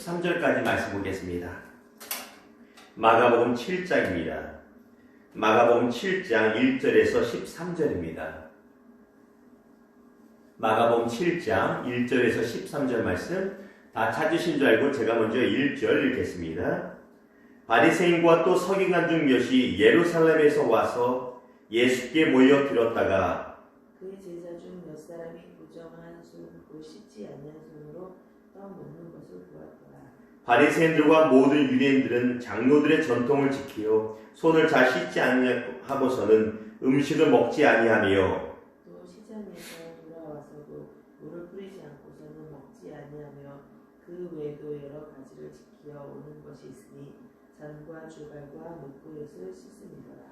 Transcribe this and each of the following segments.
13절까지 말씀 보겠습니다. 마가복음 7장입니다. 마가복음 7장 1절에서 13절입니다. 마가복음 7장 1절에서 13절 말씀 다 찾으신 줄 알고 제가 먼저 1절 읽겠습니다. 바리새인과 또 서기관 중 몇이 예루살렘에서 와서 예수께 모여 들었다가 그의 제자 중 몇 사람이 부정한 손, 곧 씻지 않는 손으로 떡 먹는 것을 보았더라. 바리새인들과 모든 유대인들은 장로들의 전통을 지키어 손을 잘 씻지 아니하고서는 음식을 먹지 아니하며 또 시장에서 돌아와서도 물을 뿌리지 않고서는 먹지 아니하며 그 외에도 여러 가지를 지키어 오는 것이 있으니 잔과 주갈과 목그릇을 씻음이더라.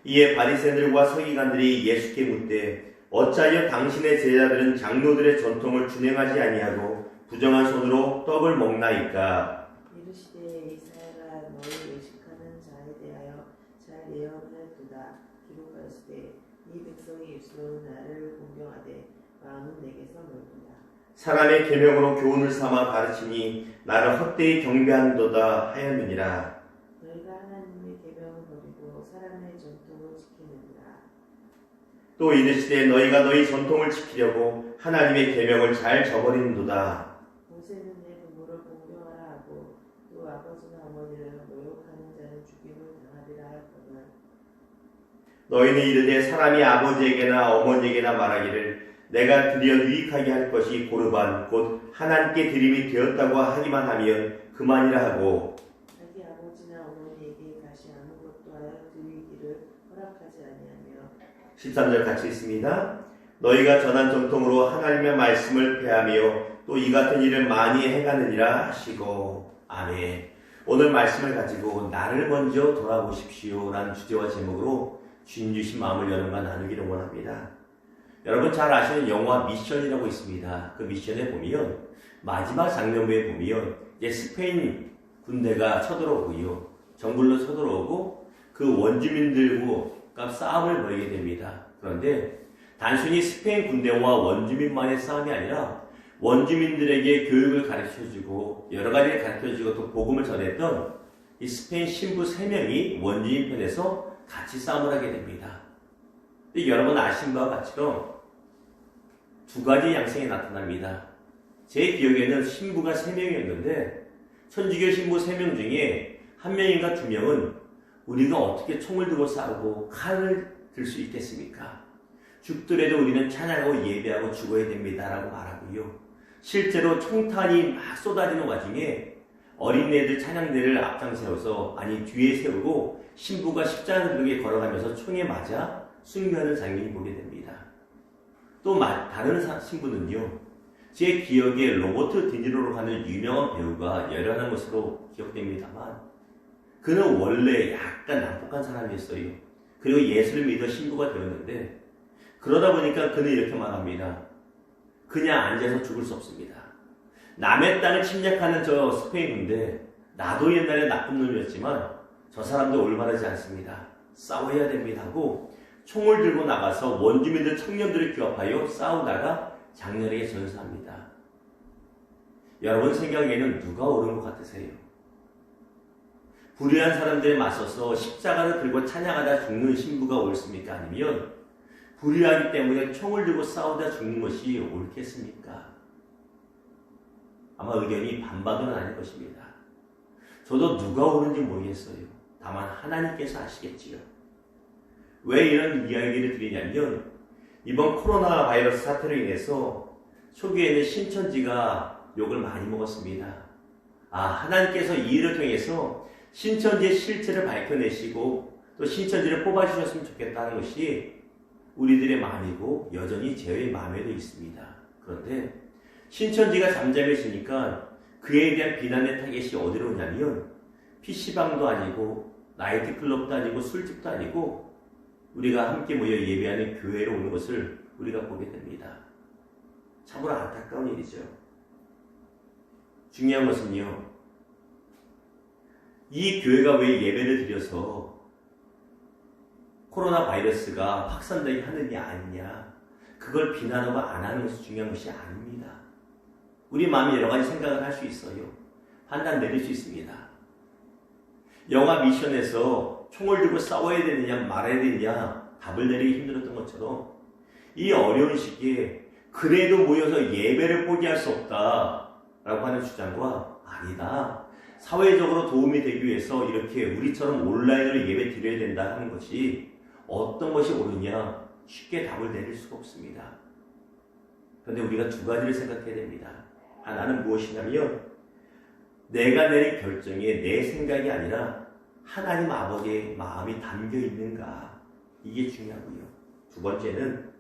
이에 바리새인들과 서기관들이 예수께 묻되 어찌하여 당신의 제자들은 장로들의 전통을 준행하지 아니하고 부정한 손으로 떡을 먹나이까? 이르시되 이사야가 너희 외식하는 자에 대하여 잘 예언을 두다. 기록하시되 이 백성이 입술로 나를 공경하되 마음은 내게서 멀도다. 사람의 계명으로 교훈을 삼아 가르치니 나를 헛되이 경배한도다 하였느니라. 너희가 하나님의 계명을 버리고 사람의 전통을 지키느니라. 또 이르시되 너희가 너희 전통을 지키려고 하나님의 계명을 잘 저버리는도다. 모세는 내 부모를 공경하라 하고 또 아버지나 어머니를 모욕하는 자는 죽임을 당하리라 하였거늘 너희는 이르되 사람이 아버지에게나 어머니에게나 말하기를 내가 드려 유익하게 할 것이 고르반 곧 하나님께 드림이 되었다고 하기만 하면 그만이라 하고 자기 아버지나 어머니에게 다시 아무것도 하여 드리기를 허락하지 아니하며 13절 같이 있습니다. 너희가 전한 전통으로 하나님의 말씀을 폐하며 또 이 같은 일을 많이 행하느니라 하시고 아멘. 오늘 말씀을 가지고 나를 먼저 돌아보십시오 라는 주제와 제목으로 주님 주신 마음을 여러분과 나누기를 원합니다. 여러분 잘 아시는 영화 미션이라고 있습니다. 그 미션에 보면 마지막 장면부에 보면 이제 스페인 군대가 쳐들어오고요. 정글로 쳐들어오고 그 원주민들과 싸움을 벌이게 됩니다. 그런데 단순히 스페인 군대와 원주민만의 싸움이 아니라 원주민들에게 교육을 가르쳐주고 여러 가지를 가르쳐주고 또 복음을 전했던 이 스페인 신부 3명이 원주민 편에서 같이 싸움을 하게 됩니다. 여러분 아신 바와 같이로 두 가지 양상이 나타납니다. 제 기억에는 신부가 3명이었는데 천주교 신부 3명 중에 1명인가 2명은 우리가 어떻게 총을 들고 싸우고 칼을 들 수 있겠습니까? 죽더라도 우리는 찬양하고 예배하고 죽어야 됩니다 라고 말하고요. 실제로 총탄이 막 쏟아지는 와중에 어린애들 찬양대를 앞장 세워서 뒤에 세우고 신부가 십자가를 걸어가면서 총에 맞아 순교하는 장면을 보게 됩니다. 또 다른 신부는요. 제 기억에 로버트 디니로로 하는 유명한 배우가 열연한 것으로 기억됩니다만 그는 원래 약간 난폭한 사람이었어요. 그리고 예수를 믿어 신부가 되었는데 그러다 보니까 그는 이렇게 말합니다. 그냥 앉아서 죽을 수 없습니다. 남의 땅을 침략하는 저 스페인인데 나도 옛날에 나쁜 놈이었지만 저 사람도 올바르지 않습니다. 싸워야 됩니다 하고 총을 들고 나가서 원주민들 청년들을 규합하여 싸우다가 장렬하게 전사합니다. 여러분 생각에는 누가 옳은 것 같으세요? 불의한 사람들에 맞서서 십자가를 들고 찬양하다 죽는 신부가 옳습니까? 아니면 불의하기 때문에 총을 들고 싸우다 죽는 것이 옳겠습니까? 아마 의견이 반반은 아닐 것입니다. 저도 누가 옳은지 모르겠어요. 다만 하나님께서 아시겠지요. 왜 이런 이야기를 드리냐면 이번 코로나 바이러스 사태로 인해서 초기에는 신천지가 욕을 많이 먹었습니다. 하나님께서 이 일을 통해서 신천지의 실체를 밝혀내시고 또 신천지를 뽑아주셨으면 좋겠다는 것이 우리들의 마음이고 여전히 제 마음에도 있습니다. 그런데 신천지가 잠잠해지니까 그에 대한 비난의 타겟이 어디로 오냐면 PC방도 아니고 나이트클럽도 아니고 술집도 아니고 우리가 함께 모여 예배하는 교회로 오는 것을 우리가 보게 됩니다. 참으로 안타까운 일이죠. 중요한 것은요. 이 교회가 왜 예배를 드려서 코로나 바이러스가 확산되게 하느냐 아니냐 그걸 비난하고 안 하는 것이 중요한 것이 아닙니다. 우리 마음이 여러 가지 생각을 할 수 있어요. 판단 내릴 수 있습니다. 영화 미션에서 총을 들고 싸워야 되느냐 말아야 되느냐 답을 내리기 힘들었던 것처럼 이 어려운 시기에 그래도 모여서 예배를 포기할 수 없다라고 하는 주장과 아니다. 사회적으로 도움이 되기 위해서 이렇게 우리처럼 온라인으로 예배 드려야 된다 하는 것이 어떤 것이 옳으냐 쉽게 답을 내릴 수가 없습니다. 그런데 우리가 두 가지를 생각해야 됩니다. 하나는 무엇이냐면 내가 내린 결정에 내 생각이 아니라 하나님 아버지의 마음이 담겨 있는가 이게 중요하고요. 두 번째는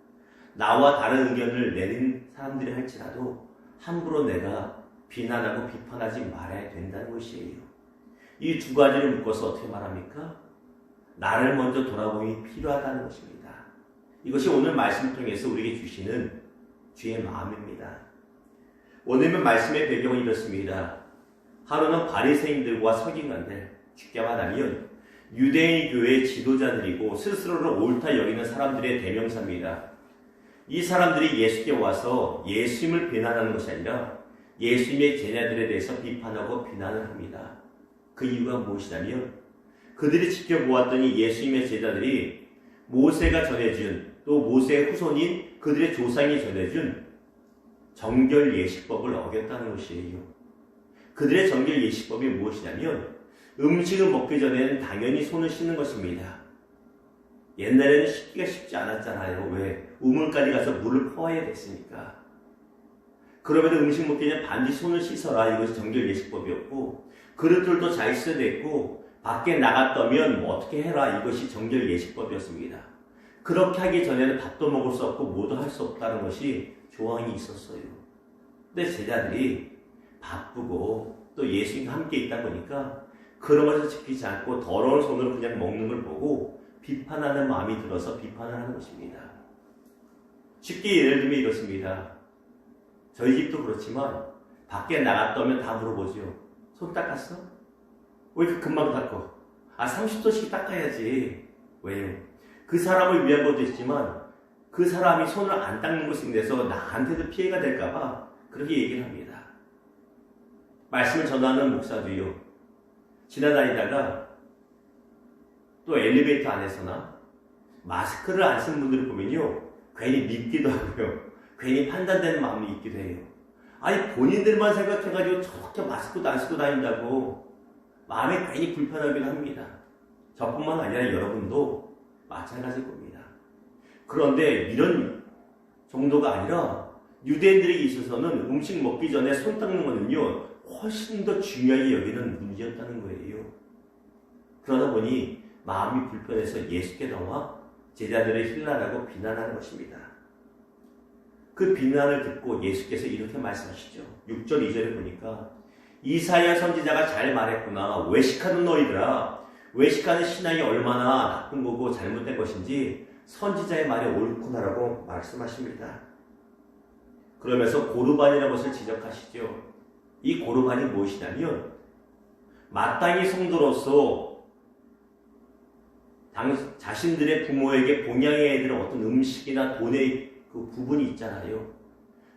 나와 다른 의견을 내는 사람들이 할지라도 함부로 내가 비난하고 비판하지 말아야 된다는 것이에요. 이 두 가지를 묶어서 어떻게 말합니까? 나를 먼저 돌아보기 필요하다는 것입니다. 이것이 오늘 말씀을 통해서 우리에게 주시는 주의 마음입니다. 오늘 말씀의 배경은 이렇습니다. 하루는 바리새인들과 서기관들, 쉽게 말하면 유대인 교회의 지도자들이고 스스로를 옳다 여기는 사람들의 대명사입니다. 이 사람들이 예수께 와서 예수님을 비난하는 것이 아니라 예수님의 제자들에 대해서 비판하고 비난을 합니다. 그 이유가 무엇이냐면 그들이 지켜보았더니 예수님의 제자들이 모세가 전해준 또 모세의 후손인 그들의 조상이 전해준 정결 예식법을 어겼다는 것이에요. 그들의 정결 예식법이 무엇이냐면 음식을 먹기 전에는 당연히 손을 씻는 것입니다. 옛날에는 씻기가 쉽지 않았잖아요. 왜? 우물까지 가서 물을 퍼와야 됐으니까. 그러면 음식 먹기 전에 반드시 손을 씻어라. 이것이 정결 예식법이었고 그릇들도 잘 씻어야 됐고 밖에 나갔다면 뭐 어떻게 해라. 이것이 정결 예식법이었습니다. 그렇게 하기 전에는 밥도 먹을 수 없고 뭐도 할 수 없다는 것이 조항이 있었어요. 근데 제자들이 바쁘고 또 예수님과 함께 있다 보니까 그런 것을 지키지 않고 더러운 손으로 그냥 먹는 걸 보고 비판하는 마음이 들어서 비판을 하는 것입니다. 쉽게 예를 들면 이렇습니다. 저희 집도 그렇지만 밖에 나갔다면 다 물어보죠. 손 닦았어? 왜 이렇게 금방 닦어? 30도씩 닦아야지. 왜요? 그 사람을 위한 것도 있지만 그 사람이 손을 안 닦는 것에 대해서 나한테도 피해가 될까봐 그렇게 얘기를 합니다. 말씀을 전하는 목사도요. 지나다니다가 또 엘리베이터 안에서나 마스크를 안 쓴 분들을 보면요. 괜히 밉기도 하고요. 괜히 판단되는 마음이 있기도 해요. 아니 본인들만 생각해가지고 저렇게 마스크도 안 쓰고 다닌다고 마음이 괜히 불편하기도 합니다. 저뿐만 아니라 여러분도 마찬가지일 겁니다. 그런데 이런 정도가 아니라 유대인들에게 있어서는 음식 먹기 전에 손 닦는 것은요 훨씬 더 중요하게 여기는 문제였다는 거예요. 그러다 보니 마음이 불편해서 예수께 나와 제자들을 힐난하고 비난하는 것입니다. 그 비난을 듣고 예수께서 이렇게 말씀하시죠. 6절 2절에 보니까 이사야 선지자가 잘 말했구나. 외식하는 너희들아. 외식하는 신앙이 얼마나 나쁜 거고 잘못된 것인지 선지자의 말이 옳구나라고 말씀하십니다. 그러면서 고르반이라는 것을 지적하시죠. 이 고르반이 무엇이냐면 마땅히 성도로서 자신들의 부모에게 봉양해야 되는 어떤 음식이나 돈의 그 부분이 있잖아요.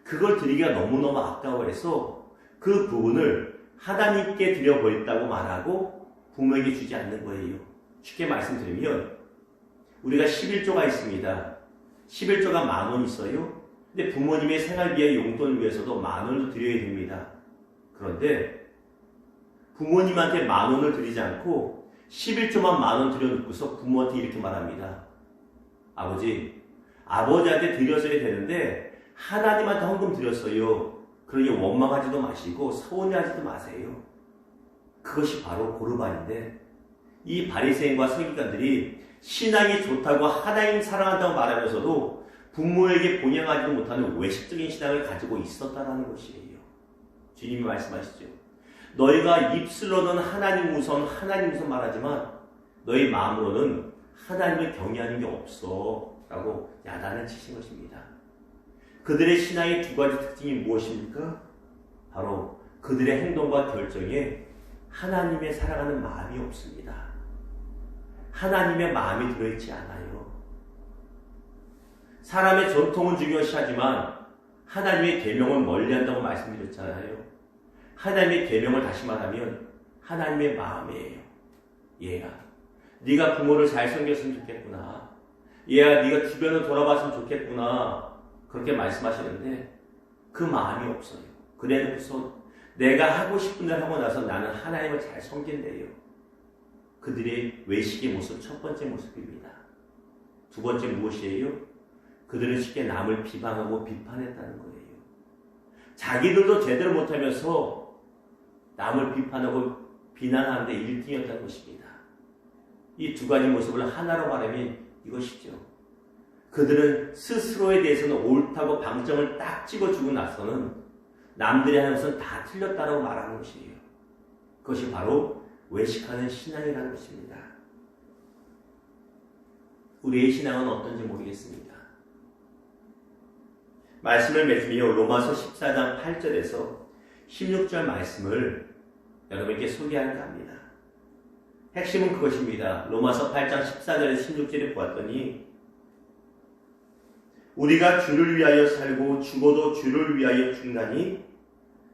그걸 드리기가 너무너무 아까워해서 그 부분을 하나님께 드려버렸다고 말하고 부모에게 주지 않는 거예요. 쉽게 말씀드리면 우리가 11조가 있습니다. 11조가 10,000원 있어요. 근데 부모님의 생활비와 용돈을 위해서도 10,000원도 드려야 됩니다. 그런데 부모님한테 10,000원을 드리지 않고 11조만 10,000원 드려놓고서 부모한테 이렇게 말합니다. 아버지한테 드렸어야 되는데 하나님한테 헌금 드렸어요. 그러니 원망하지도 마시고 서운해하지도 마세요. 그것이 바로 고르반인데 이 바리새인과 서기관들이 신앙이 좋다고 하나님 사랑한다고 말하면서도 부모에게 봉양하지도 못하는 외식적인 신앙을 가지고 있었다는 것이에요. 주님이 말씀하시죠. 너희가 입술로는 하나님 우선 말하지만 너희 마음으로는 하나님을 경외하는 게 없어 라고 야단을 치신 것입니다. 그들의 신앙의 두 가지 특징이 무엇입니까? 바로 그들의 행동과 결정에 하나님의 사랑하는 마음이 없습니다. 하나님의 마음이 들어있지 않아요. 사람의 전통은 중요시하지만 하나님의 계명은 멀리한다고 말씀드렸잖아요. 하나님의 계명을 다시 말하면 하나님의 마음이에요. 얘야, 네가 부모를 잘 섬겼으면 좋겠구나. 얘야, 네가 주변을 돌아봤으면 좋겠구나. 그렇게 말씀하시는데 그 마음이 없어요. 그래놓고서 내가 하고 싶은 일 하고 나서 나는 하나님을 잘 섬긴대요. 그들의 외식의 모습, 첫 번째 모습입니다. 두 번째 무엇이에요? 그들은 쉽게 남을 비방하고 비판했다는 거예요. 자기들도 제대로 못하면서 남을 비판하고 비난하는데 1등이었다는 것입니다. 이 두 가지 모습을 하나로 말하면 이것이죠. 그들은 스스로에 대해서는 옳다고 방점을 딱 찍어주고 나서는 남들이 하는 것은 다 틀렸다고 말하는 것이에요. 그것이 바로 외식하는 신앙이라는 것입니다. 우리의 신앙은 어떤지 모르겠습니다. 말씀을 맺으며 로마서 14장 8절에서 16절 말씀을 여러분께 소개할까 합니다. 핵심은 그것입니다. 로마서 8장 14절에서 16절을 보았더니 우리가 주를 위하여 살고 죽어도 주를 위하여 죽나니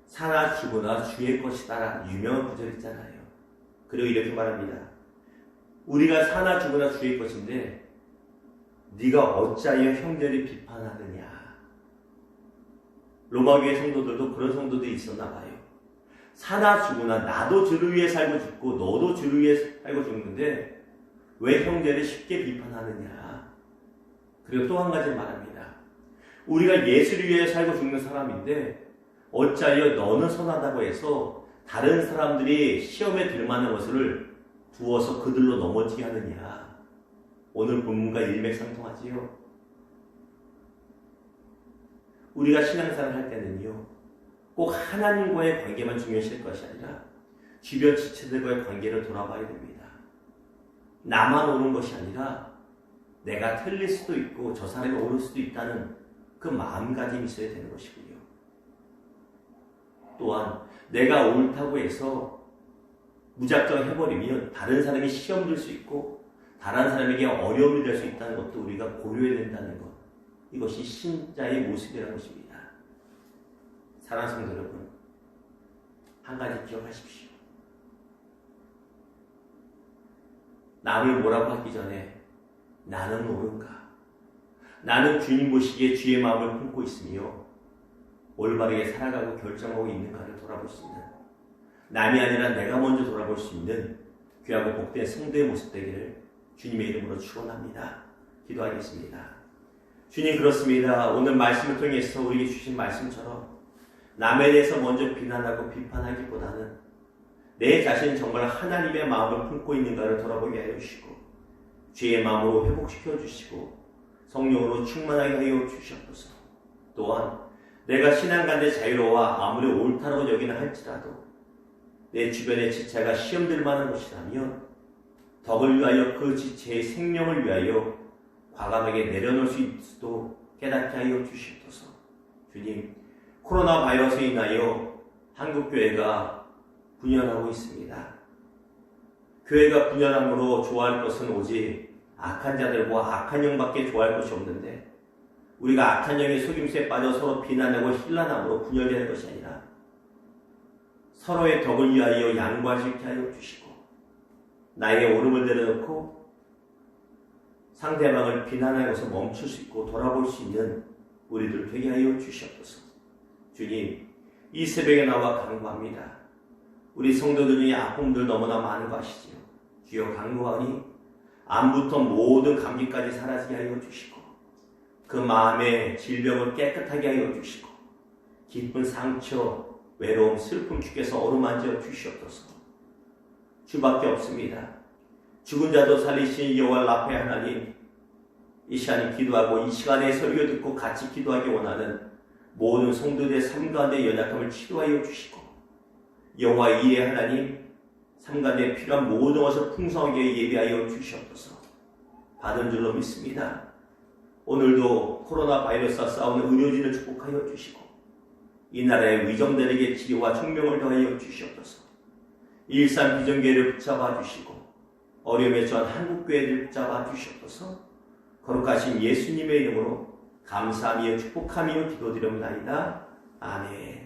사나 죽으나 주의 것이다. 유명한 구절 있잖아요. 그리고 이렇게 말합니다. 우리가 사나 죽으나 주의 것인데 네가 어찌하여 형제를 비판하느냐. 로마교회 성도들도 그런 성도들이 있었나 봐요. 사나 죽으나 나도 주를 위해 살고 죽고 너도 주를 위해 살고 죽는데 왜 형제를 쉽게 비판하느냐. 그리고 또 한 가지 말합니다. 우리가 예수를 위해 살고 죽는 사람인데 어찌하여 너는 선하다고 해서 다른 사람들이 시험에 들만한 것을 두어서 그들로 넘어지게 하느냐. 오늘 본문과 일맥상통하지요. 우리가 신앙생활을 할 때는요, 꼭 하나님과의 관계만 중요시할 것이 아니라 주변 지체들과의 관계를 돌아봐야 됩니다. 나만 옳은 것이 아니라 내가 틀릴 수도 있고 저 사람이 옳을 수도 있다는 그 마음가짐이 있어야 되는 것이고요. 또한 내가 옳다고 해서 무작정 해버리면 다른 사람이 시험 들 수 있고 다른 사람에게 어려움이 될 수 있다는 것도 우리가 고려해야 된다는 것. 이것이 신자의 모습이라는 것입니다. 사랑하는 성도 여러분, 한 가지 기억하십시오. 남을 뭐라고 하기 전에 나는 옳은가? 나는 주님 보시기에 주의 마음을 품고 있으며 올바르게 살아가고 결정하고 있는가를 돌아볼 수 있는, 남이 아니라 내가 먼저 돌아볼 수 있는 귀하고 복된 성도의 모습 되기를 주님의 이름으로 축원합니다. 기도하겠습니다. 주님, 그렇습니다. 오늘 말씀을 통해서 우리에게 주신 말씀처럼 남에 대해서 먼저 비난하고 비판하기보다는 내 자신은 정말 하나님의 마음을 품고 있는가를 돌아보게 하여 주시고 주의 마음으로 회복시켜 주시고 성령으로 충만하게 하여 주시옵소서. 또한 내가 신앙가운데 자유로워 아무리 옳다라고 여기는 할지라도 내 주변의 지체가 시험될 만한 것이라면 덕을 위하여 그 지체의 생명을 위하여 과감하게 내려놓을 수 있도록 깨닫게 하여 주시옵소서. 주님, 코로나 바이러스로 인하여 한국교회가 분열하고 있습니다. 교회가 분열함으로 좋아할 것은 오직 악한 자들과 악한 영밖에 좋아할 것이 없는데 우리가 악한 영의 속임수에 빠져 서로 비난하고 힐난함으로 분열되는 것이 아니라 서로의 덕을 위하여 양보할 수 있게 하여 주시고 나의 옳음을 내려놓고 상대방을 비난하여서 멈출 수 있고 돌아볼 수 있는 우리들 되게 하여 주시옵소서. 주님, 이 새벽에 나와 간구합니다. 우리 성도들 중에 아픔들 너무나 많은 거 아시지요? 주여, 간구하니 암부터 모든 감기까지 사라지게 하여 주시고 그 마음의 질병을 깨끗하게 하여 주시고 깊은 상처, 외로움, 슬픔 주께서 어루만져 주시옵소서. 주밖에 없습니다. 죽은 자도 살리신 여호와 라파 하나님, 이 시간에 기도하고 이 시간에 설교 듣고 같이 기도하기 원하는 모든 성도들의 삶 가운데 연약함을 치료하여 주시고 여호와 이레 하나님, 삶 가운데 필요한 모든 것을 풍성하게 예비하여 주시옵소서. 받은 줄로 믿습니다. 오늘도 코로나 바이러스와 싸우는 의료진을 축복하여 주시고 이 나라의 위정들에게 치료와 총명을 더하여 주시옵소서. 일산 비전교회를 붙잡아 주시고 어려움에 처한 한국교회를 붙잡아 주시옵소서. 거룩하신 예수님의 이름으로 감사하며 축복하며 기도드립니다. 아멘.